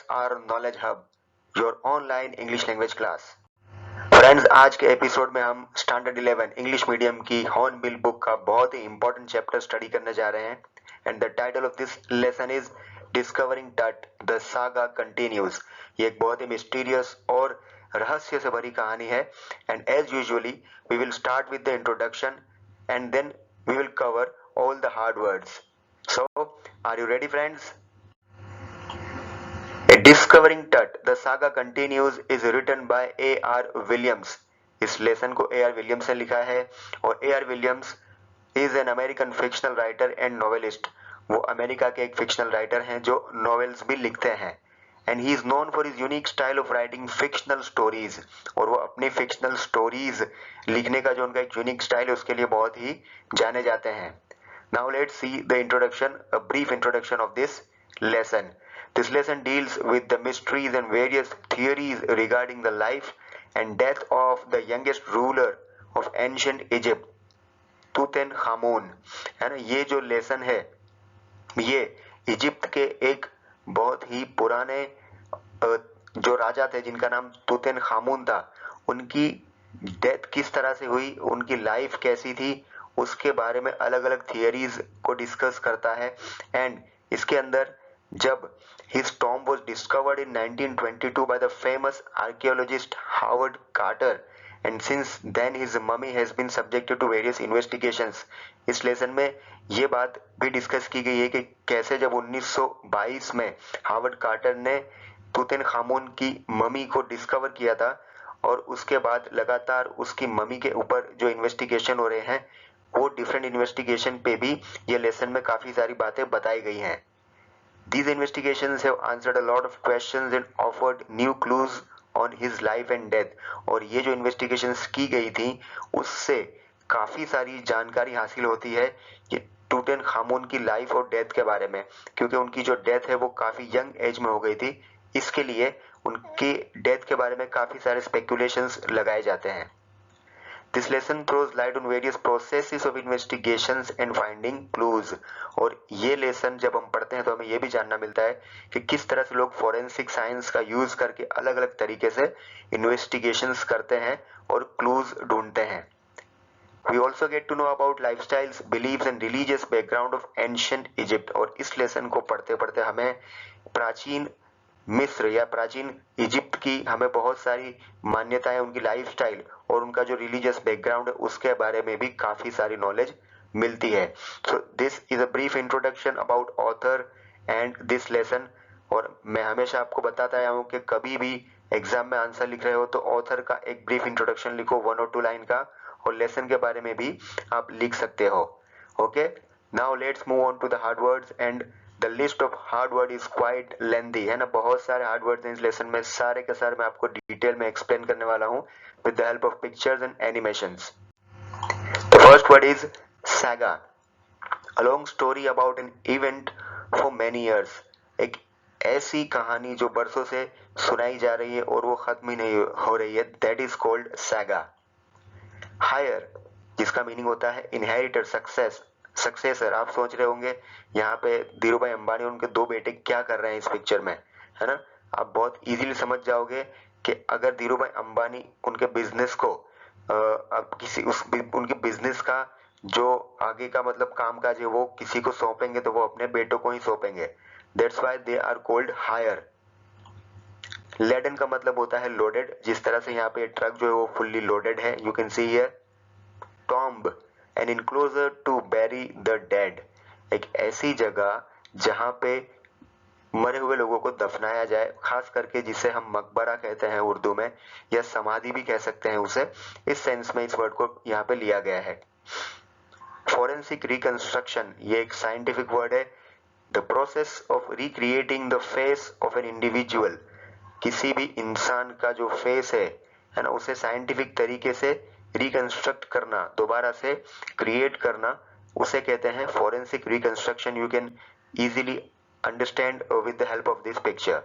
our knowledge hub, your online English language class. Friends, आज के episode में हम स्टैंडर्ड 11 इंग्लिश मीडियम की हॉर्नबिल बुक का बहुत ही इंपॉर्टेंट चैप्टर स्टडी करने जा रहे हैं and the title of this lesson is discovering टट द सागा कंटिन्यूज। ये एक बहुत ही मिस्टीरियस और रहस्य से भरी कहानी है and as usually we will start with the introduction and then we will cover all the hard words. So, are you ready, friends? A Discovering Tut, The Saga Continues is written by A.R. Williams. इस lesson को A.R. Williams ने लिखा है और A.R. Williams is an American fictional writer and novelist. वो America के एक fictional writer हैं जो नॉवेल्स भी लिखते हैं and he is known for his unique style of writing fictional stories. और वो अपनी फिक्शनल स्टोरीज लिखने का जो उनका एक यूनिक स्टाइल है उसके लिए बहुत ही जाने जाते हैं. Now let's see the introduction, a brief introduction of this lesson. This lesson deals with the mysteries and various theories regarding the life and death of the youngest ruler of ancient Egypt, तुतनखामुन. है ना, ये जो lesson है ये Egypt के एक बहुत ही पुराने जो राजा थे जिनका नाम तुतनखामुन था, उनकी डेथ किस तरह से हुई, उनकी लाइफ कैसी थी, उसके बारे में अलग अलग थियरीज को डिस्कस करता है. एंड इसके अंदर जब his tomb was discovered in 1922 by the famous archaeologist Howard Carter and since then his mummy has been subjected to various investigations. इस लेसन में ये बात भी डिस्कस की गई है कि कैसे जब 1922 में हावर्ड कार्टर ने तुतनखामुन की ममी को डिस्कवर किया था और उसके बाद लगातार उसकी ममी के ऊपर जो इन्वेस्टिगेशन हो रहे हैं वो डिफरेंट इन्वेस्टिगेशन पे भी ये लेसन में काफी सारी बातें बताई गई हैं. These investigations have answered a lot of questions and offered new clues on his life and death. और ये जो investigations की गई थी उससे काफी सारी जानकारी हासिल होती है कि तुतनखामुन की लाइफ और डेथ के बारे में, क्योंकि उनकी जो डेथ है वो काफी यंग एज में हो गई थी. इसके लिए उनकी डेथ के बारे में काफी सारे स्पेकुलेशंस लगाए जाते हैं. This lesson throws light on various processes of investigations and finding clues. और ये लेसन जब हम पढ़ते हैं तो हमें ये भी जानना मिलता है कि किस तरह से लोग फोरेंसिक साइंस का यूज करके अलग अलग तरीके से इन्वेस्टिगेशंस करते हैं और क्लूज ढूंढते हैं. We also get to know about lifestyles, beliefs and religious background of ancient Egypt. और इस लेसन को पढ़ते पढ़ते हमें प्राचीन मिस्र या प्राचीन इजिप्ट की हमें बहुत सारी मान्यताएं, उनकी लाइफस्टाइल और उनका जो रिलीजियस बैकग्राउंड है उसके बारे में भी काफी सारी नॉलेज मिलती है. So this is a brief introduction about author and this lesson. और मैं हमेशा आपको बताता आया हूं कि कभी भी एग्जाम में आंसर लिख रहे हो तो ऑथर का एक ब्रीफ इंट्रोडक्शन लिखो 1 और 2 लाइन का, और लेसन के बारे में भी आप लिख सकते हो. Okay, now let's move on to the hard words and The list of hard word is quite lengthy. है ना, बहुत सारे हार्ड वर्ड्स हैं इस लेसन में. सारे के सारे मैं आपको डिटेल में एक्सप्लेन करने वाला हूँ with the help of pictures and animations. The first word is saga. A long story about an event for many years. एक ऐसी कहानी जो बरसों से सुनाई जा रही है और वो खत्म ही नहीं हो रही है, that is called saga. Hire, जिसका मीनिंग होता है इनहेरिटर, सक्सेसर. आप सोच रहे होंगे यहाँ पे धीरूभाई अंबानी और उनके 2 बेटे क्या कर रहे हैं इस पिक्चर में, है ना. आप बहुत इजीली समझ जाओगे कि अगर धीरूभाई अंबानी उनके बिजनेस को उनके बिजनेस का जो आगे का मतलब कामकाज है वो किसी को सौंपेंगे तो वो अपने बेटों को ही सौंपेंगे. That's why they are called heir. Laden का मतलब होता है लोडेड. जिस तरह से यहाँ पे ट्रक जो है वो फुल्ली लोडेड है, you can see here. Tomb, an enclosure to bury the dead. एक ऐसी जगह जहां पे मरे हुए लोगों को दफनाया जाए, खास करके जिसे हम मकबरा कहते हैं उर्दू में, या समाधि भी कह सकते हैं उसे. इस सेंस में इस वर्ड को यहाँ पे लिया गया है. फोरेंसिक रिकंस्ट्रक्शन, ये एक साइंटिफिक वर्ड है. The process of recreating the face of an individual. किसी भी इंसान का जो फेस है ना, उसे साइंटिफिक तरीके से रिकंस्ट्रक्ट करना, दोबारा से क्रिएट करना, उसे कहते हैं forensic reconstruction. You can easily understand with the help of this picture.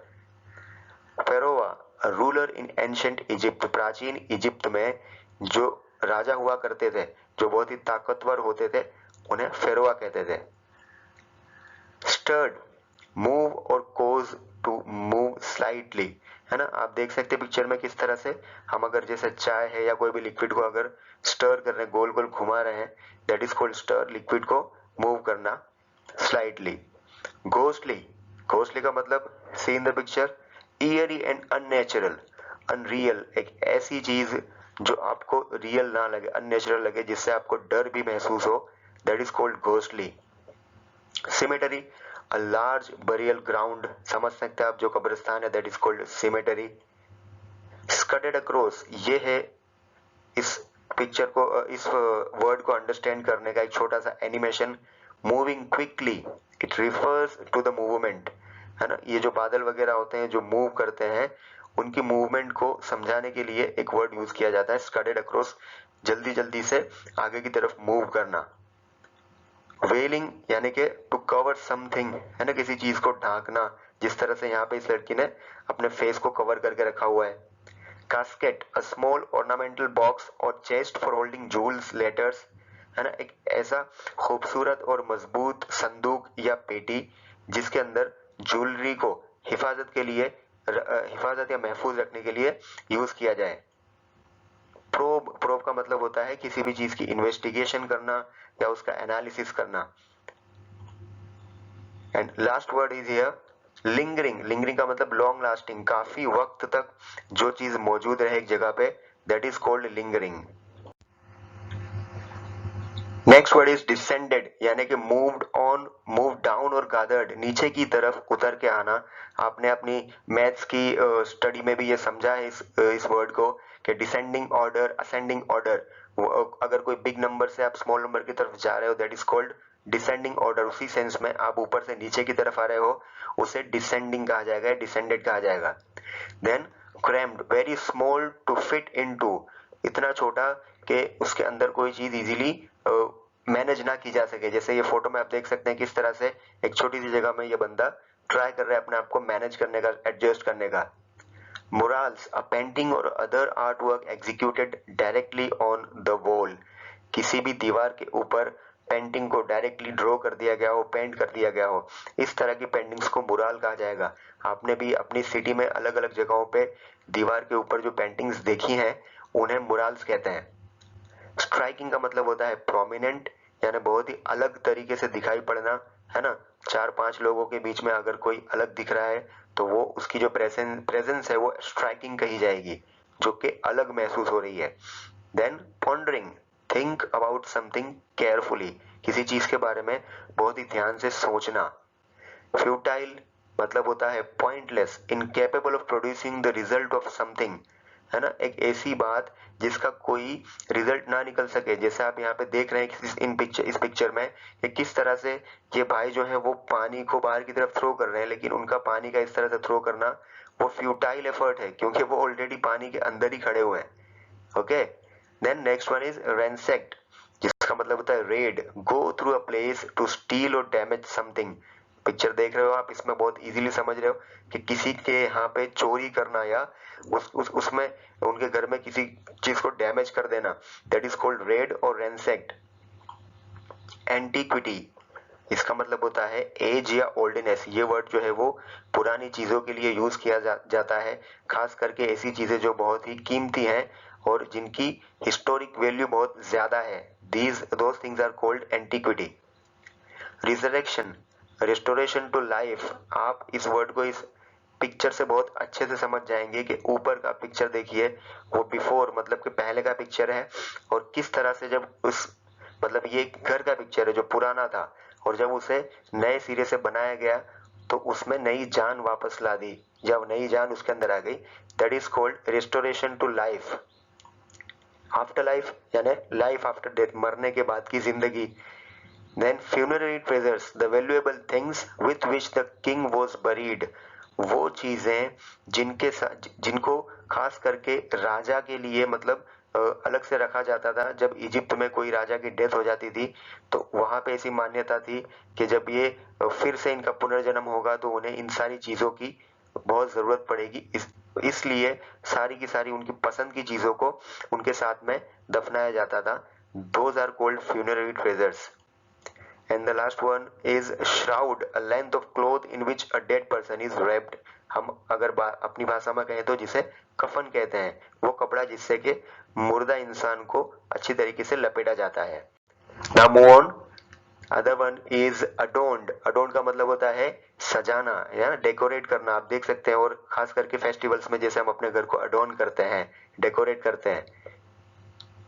Pharaoh, ruler in ancient Egypt. प्राचीन इजिप्ट में जो राजा हुआ करते थे, जो बहुत ही ताकतवर होते थे, उन्हें फेरोवा कहते थे. स्टर्ड, मूव और कोज टू मूव स्लाइटली, है ना। आप देख सकते हैं पिक्चर में किस तरह से हम अगर जैसे चाय है या कोई भी लिक्विड को अगर स्टर कर रहे हैं, गोल गोल घुमा रहे हैं, that is called stir, liquid को मूव करना स्लाइटली। घोस्टली, घोस्टली का मतलब see in the picture, eerie and unnatural, unreal, एक ऐसी चीज जो आपको रियल ना लगे, अननेचुरल लगे, जिससे आपको डर भी महसूस हो, that is called ghostly. Cemetery, a large burial ground, समझ सकते हैं आप जो कब्रिस्तान है, that is called cemetery. Scudded across, ये है इस पिक्चर को, इस वर्ड को अंडरस्टैंड करने का एक छोटा सा animation. Moving quickly, it refers to the movement, है ना। ये जो बादल वगैरह होते हैं जो मूव करते हैं, उनकी मूवमेंट को समझाने के लिए एक वर्ड यूज किया जाता है, स्कडेड अक्रॉस, जल्दी जल्दी से आगे की तरफ मूव करना। वेलिंग यानी कि टू कवर समथिंग, है ना, किसी चीज को ढांकना, जिस तरह से यहाँ पे इस लड़की ने अपने फेस को कवर करके रखा हुआ है। Casket, a small ornamental box और chest for holding jewels, letters, है ना, एक ऐसा खूबसूरत और मजबूत संदूक या पेटी जिसके अंदर ज्वेलरी को हिफाजत के लिए, हिफाजत या महफूज रखने के लिए यूज किया जाए। प्रोब, प्रोब का मतलब होता है किसी भी चीज की इन्वेस्टिगेशन करना या उसका एनालिसिस करना। And last word is here lingering, lingering का मतलब लॉन्ग लास्टिंग, काफी वक्त तक जो चीज मौजूद रहे एक जगह पे, that is called lingering. Next word is descended, यानी कि मूव्ड ऑन, मूव डाउन और गादर्ड, नीचे की तरफ उतर के आना। आपने अपनी मैथ्स की स्टडी में भी ये समझा है इस वर्ड को कि डिसेंडिंग ऑर्डर, असेंडिंग ऑर्डर, अगर कोई बिग नंबर से आप स्मॉल नंबर की तरफ जा रहे हो, that is called descending order. उसी सेंस में आप ऊपर से नीचे की तरफ आ रहे हो, उसे डिसेंडिंग कहा जाएगा, डिसेंडेड कहा जाएगा। Then crammed, very small to fit into, इतना छोटा कि उसके अंदर कोई चीज इजीली मैनेज ना की जा सके। जैसे ये फोटो में आप देख सकते हैं किस तरह से एक छोटी सी जगह में ये बंदा ट्राई कर रहा है अपने आप को मैनेज करने का, एडजस्ट करने का। Murals, a painting or other artwork executed directly on the wall, किसी भी दीवार के ऊपर पेंटिंग को डायरेक्टली ड्रॉ कर दिया गया हो, पेंट कर दिया गया हो, इस तरह की पेंटिंग्स को मुराल कहा जाएगा। आपने भी अपनी सिटी में अलग अलग जगहों पे दीवार के ऊपर जो पेंटिंग्स देखी हैं, उन्हें मुराल्स कहते हैं। स्ट्राइकिंग का मतलब होता है प्रोमिनेंट, यानी बहुत ही अलग तरीके से दिखाई पड़ना, है ना। चार पांच लोगों के बीच में अगर कोई अलग दिख रहा है तो वो उसकी जो प्रेजेंस है वो स्ट्राइकिंग कही जाएगी, जो कि अलग महसूस हो रही है। Then pondering, think about something carefully, किसी चीज के बारे में बहुत ही ध्यान से सोचना। फ्यूटाइल मतलब होता है pointless, incapable of producing the result of something, है ना, एक ऐसी बात जिसका कोई रिजल्ट ना निकल सके। जैसे आप यहाँ पे देख रहे हैं इस पिक्चर में कि किस तरह से ये भाई जो है वो पानी को बाहर की तरफ थ्रो कर रहे हैं, लेकिन उनका पानी का इस तरह से थ्रो करना वो फ्यूटाइल एफर्ट है, क्योंकि वो ऑलरेडी पानी के अंदर ही खड़े हुए हैं। Okay, then next one is ransacked, जिसका मतलब होता है raid, go through a place to steal और डैमेज समथिंग। पिक्चर देख रहे हो आप, इसमें बहुत इजीली समझ रहे हो कि किसी के यहाँ पे चोरी करना या उसमें उनके घर में किसी चीज को डैमेज कर देना, दैट इज कॉल्ड रेड और रैंसेक्ट। एंटीक्विटी, इसका मतलब होता है एज या ओल्डनेस। ये वर्ड जो है वो पुरानी चीजों के लिए यूज किया जाता है, खास करके ऐसी चीजें जो बहुत ही कीमती हैं और जिनकी हिस्टोरिक वैल्यू बहुत ज्यादा है। Those things are called antiquity. Resurrection, restoration to life, आप इस वर्ड को इस पिक्चर से बहुत अच्छे से समझ जाएंगे कि ऊपर का पिक्चर देखिए, वो बिफोर मतलब कि पहले का पिक्चर है, और किस तरह से जब उस मतलब ये घर का पिक्चर है जो पुराना था, और जब उसे नए सिरे से बनाया गया तो उसमें नई जान वापस ला दी, जब नई जान उसके अंदर आ गई, that is called restoration to life. After life यानी लाइफ आफ्टर डेथ, मरने के बाद की जिंदगी। Then funerary treasures, the valuable things with which the king was buried, वो चीजें जिनको खास करके राजा के लिए मतलब अलग से रखा जाता था। जब इजिप्ट में कोई राजा की डेथ हो जाती थी तो वहां पे ऐसी मान्यता थी कि जब ये फिर से इनका पुनर्जन्म होगा तो उन्हें इन सारी चीजों की बहुत जरूरत पड़ेगी, इसलिए सारी की सारी उनकी पसंद की चीजों को उनके साथ में दफनाया जाता था। Those are called funerary treasures. And the last one is shroud, a length of cloth in which a dead person is wrapped. हम अगर अपनी भाषा में कहें तो जिसे कफन कहते हैं, वो कपड़ा जिससे कि मुर्दा इंसान को अच्छी तरीके से लपेटा जाता है। Now move on. Other one is adorned. Adorned का मतलब होता है सजाना या डेकोरेट करना, आप देख सकते हैं, और खास करके फेस्टिवल्स में जैसे हम अपने घर को अडोन करते हैं, डेकोरेट करते हैं।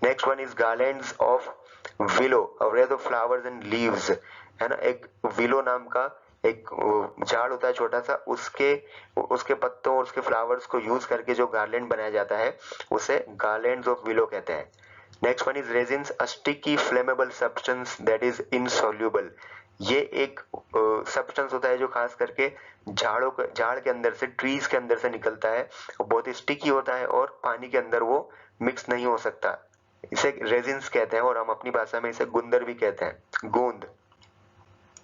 Next one is garlands of willow, arrays of flowers and leaves, है ना। एक विलो नाम का एक झाड़ होता है छोटा सा, उसके पत्तों और उसके फ्लावर्स को यूज करके जो गार्लैंड बनाया जाता है उसे गार्लैंड्स ऑफ विलो कहते हैं। Next one is resins, a sticky flammable substance that is insoluble. ये एक सब्सटेंस होता है जो खास करके झाड़ के अंदर से, ट्रीज के अंदर से निकलता है, बहुत ही स्टिकी होता है और पानी के अंदर वो मिक्स नहीं हो सकता। इसे रेजिन्स कहते हैं और हम अपनी भाषा में इसे गुंदर भी कहते हैं, गोंद।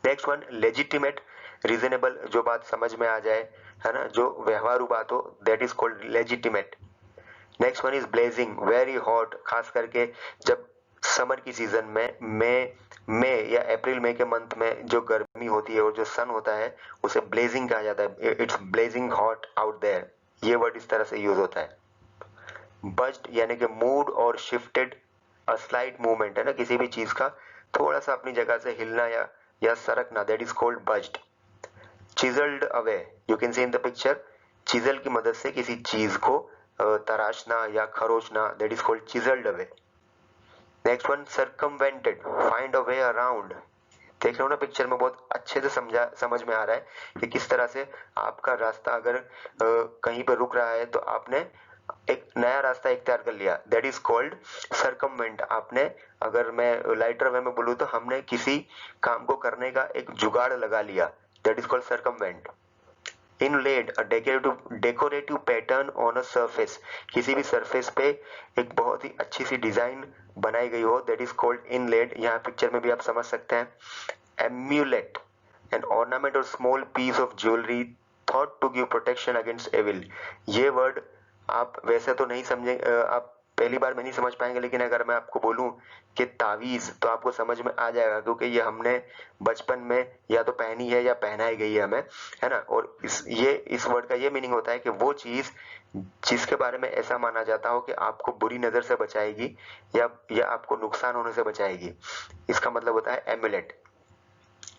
नेक्स्ट वन लेजिटिमेट, रीजनेबल, जो बात समझ में आ जाए, है ना, जो व्यवहारु बात हो, that is called legitimate. Next one is blazing, very hot, खास करके जब समर की सीजन में मई या अप्रैल मई के मंथ में जो गर्मी होती है और जो सन होता है उसे ब्लेजिंग कहा जाता है। It's blazing hot out there, ये वर्ड इस तरह से यूज होता है। बज्ड यानी कि मूड और शिफ्टेड, अ स्लाइट मूवमेंट, है ना, किसी भी चीज का थोड़ा सा अपनी जगह से हिलना या सरकना, that is called budged. Chiselled away, you can see in the picture, chisel की मदद से किसी चीज को तराशना या खरोचना, that is called chiselled away. Next one circumvented, find a way around. देख रहे हो ना पिक्चर में, बहुत अच्छे से समझ में आ रहा है कि किस तरह से आपका रास्ता अगर कहीं पर रुक रहा है तो आपने एक नया रास्ता इख्तियार कर लिया, दैट इज कॉल्ड सर्कमवेंट। आपने, अगर मैं लाइटर वे में बोलूं तो हमने किसी काम को करने का एक जुगाड़ लगा लिया, that is called circumvent. Inlaid, a decorative pattern on a surface, किसी भी सरफेस पे एक बहुत ही अच्छी सी डिजाइन बनाई गई हो, दैट इज कॉल्ड इनलेड। यहाँ पिक्चर में भी आप समझ सकते हैं। एम्यूलेट, एन ऑर्नामेंट और small piece of jewellery thought to give protection against evil. ये वर्ड आप वैसे तो नहीं समझे, आप पहली बार में नहीं समझ पाएंगे, लेकिन अगर मैं आपको बोलूं कि तावीज, तो आपको समझ में आ जाएगा, क्योंकि ये हमने बचपन में या तो पहनी है या पहनाई गई है हमें, है ना। और इस वर्ड का ये मीनिंग होता है कि वो चीज जिसके बारे में ऐसा माना जाता हो कि आपको बुरी नजर से बचाएगी या आपको नुकसान होने से बचाएगी, इसका मतलब होता है amulet.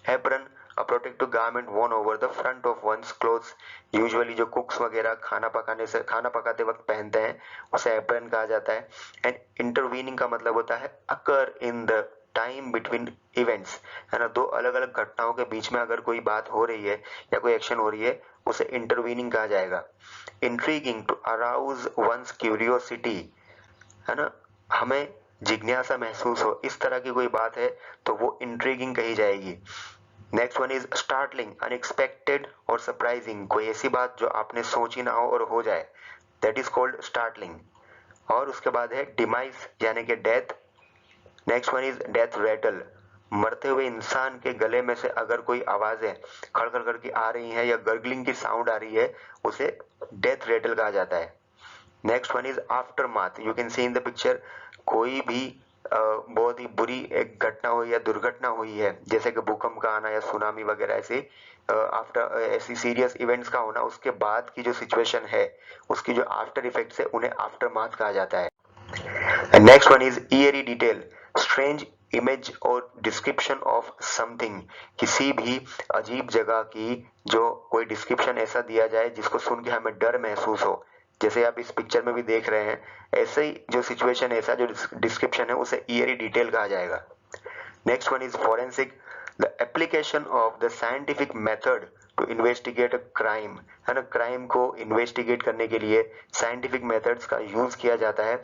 Apron, a protective garment worn over the front of one's clothes, usually जो कुक्स वगैरह खाना पकाते वक्त पहनते हैं उसे एप्रन कहा जाता है। एंड इंटरवीनिंग का मतलब होता है occur in the time between events, है ना, दो अलग अलग घटनाओं के बीच में अगर कोई बात हो रही है या कोई एक्शन हो रही है उसे इंटरवीनिंग कहा जाएगा। Intriguing, to arouse one's curiosity, है ना, हमें जिज्ञासा महसूस हो, इस तरह की कोई बात है तो वो इंट्रीगिंग कही जाएगी। Next one is startling, unexpected और सरप्राइजिंग, कोई ऐसी बात जो आपने सोची ना हो और हो जाए, दैट इज कॉल्ड स्टार्टलिंग। और उसके बाद है डिमाइस यानी कि death. Next one is death Ratle, मरते हुए इंसान के गले में से अगर कोई आवाजें खड़ खड़ करके आ रही है या गर्गलिंग की साउंड आ रही है उसे डेथ रेटल कहा जाता है। Next one is after math, you can see in the picture, कोई भी बहुत ही बुरी एक घटना हुई या दुर्घटना हुई है, जैसे कि भूकंप का आना या सुनामी वगैरह, ऐसे आफ्टर ऐसी सीरियस इवेंट्स का होना, उसके बाद की जो सिचुएशन है उसकी जो आफ्टर इफेक्ट्स है उन्हें आफ्टर माथ कहा जाता है। And next one is eerie detail, strange image और description of something, किसी भी अजीब जगह की जो कोई डिस्क्रिप्शन ऐसा दिया जाए जिसको सुन के हमें डर महसूस हो, जैसे आप इस पिक्चर में भी देख रहे हैं, ऐसे ही जो सिचुएशन, ऐसा जो डिस्क्रिप्शन है उसे eerie डिटेल कहा जाएगा। Next one is forensic, the application of the scientific method to investigate a crime, है ना, क्राइम को इन्वेस्टिगेट करने के लिए साइंटिफिक मेथड्स का यूज किया जाता है,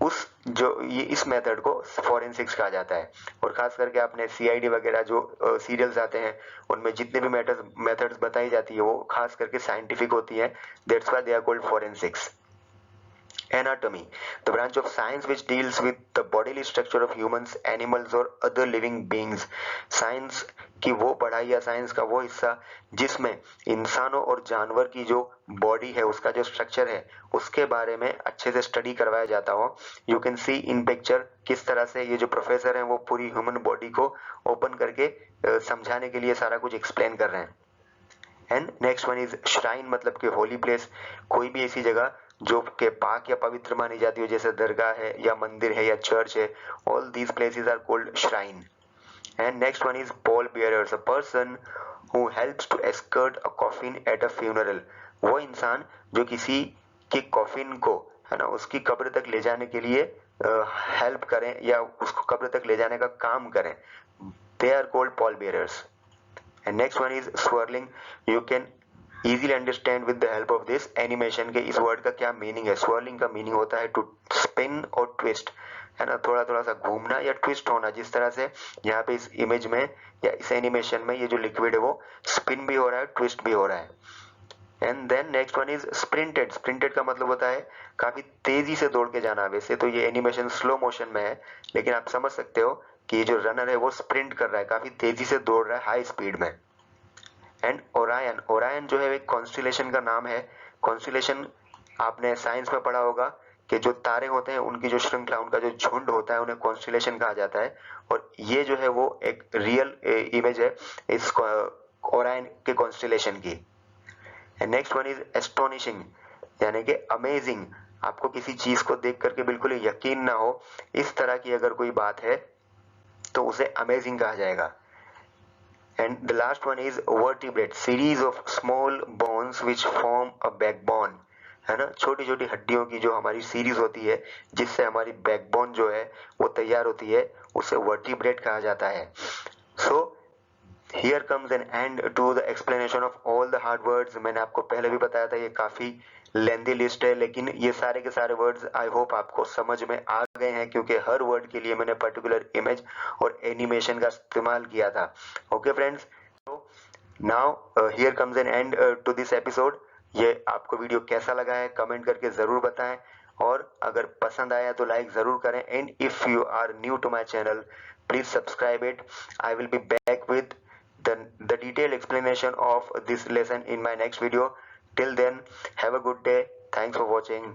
उस जो ये इस मेथड को फोरेंसिक्स कहा जाता है। और खास करके आपने सीआईडी वगैरह जो सीरियल्स आते हैं उनमें जितने भी मेथड्स बताई जाती है वो खास करके साइंटिफिक होती है, that's why they are called forensics. Anatomy, the branch of science which deals with the bodily structure of humans, animals or other living beings. Science की वो पढ़ाई या साइंस का वो हिस्सा जिसमें इंसानों और जानवर की जो बॉडी है उसका जो स्ट्रक्चर है उसके बारे में अच्छे से स्टडी करवाया जाता हो। You can see in picture किस तरह से ये जो प्रोफेसर हैं वो पूरी ह्यूमन बॉडी को ओपन करके समझाने के लिए सारा कुछ एक्सप्लेन कर रहे हैं। And next one is shrine, मतलब कि होली प्लेस, कोई भी ऐसी जगह जो के पाक या पवित्र मानी जाती हो, जैसे दरगाह है या मंदिर है या चर्च है, all these places are called shrine. And next one is pallbearers, a person who helps to escort a coffin at a funeral, वो इंसान जो किसी की कॉफिन को, है ना, उसकी कब्र तक ले जाने के लिए हेल्प करें या उसको कब्र तक ले जाने का काम करें, they are called pallbearers. And next one is swirling. You can easily understand with the help of this animation के इस वर्ड का क्या मीनिंग है. swirling का मीनिंग होता है to spin और twist, है ना, थोड़ा थोड़ा सा घूमना या ट्विस्ट होना, जिस तरह से यहाँ पे इस इमेज में या इस एनिमेशन में ये जो लिक्विड है वो स्पिन भी हो रहा है, ट्विस्ट भी हो रहा है. And then next one is sprinted. Sprinted का मतलब होता है काफी तेजी से दौड़ के जाना. वैसे तो ये एनिमेशन स्लो मोशन में है, लेकिन आप समझ सकते हो कि जो रनर है वो स्प्रिंट कर रहा है, काफी तेजी से दौड़ रहा है हाई स्पीड में. एंड ओरायन, ओरायन जो है एक कॉन्स्टिलेशन का नाम है. कॉन्स्टिलेशन आपने साइंस में पढ़ा होगा कि जो तारे होते हैं उनकी जो श्रृंखला, उनका जो झुंड होता है, उन्हें कॉन्स्टिलेशन कहा जाता है. और ये जो है वो एक रियल इमेज है इस ओरायन के कॉन्स्टिलेशन की. And next one is astonishing, यानी कि अमेजिंग. आपको किसी चीज को देख करके बिल्कुल यकीन ना हो, इस तरह की अगर कोई बात है तो उसे अमेजिंग कहा जाएगा. And the last one is vertebrate, series of small bones which form a backbone, है ना, छोटी छोटी हड्डियों की जो हमारी सीरीज होती है जिससे हमारी बैकबोन जो है वो तैयार होती है, उसे वर्टिब्रेट कहा जाता है. सो Here comes an end to the explanation of all the hard words. मैंने आपको पहले भी बताया था ये काफी लेंदी लिस्ट है, लेकिन ये सारे के सारे वर्ड्स आई होप आपको समझ में आ गए हैं, क्योंकि हर वर्ड के लिए मैंने पर्टिकुलर इमेज और एनिमेशन का इस्तेमाल किया था. ओके फ्रेंड्स, तो now here comes an end to this episode. ये आपको वीडियो कैसा लगा है कमेंट करके जरूर बताएं, और अगर पसंद आया तो लाइक जरूर करें. And if you are new to my channel, please subscribe it. I will be back with the detailed explanation of this lesson in my next video. Till then, have a good day. Thanks for watching.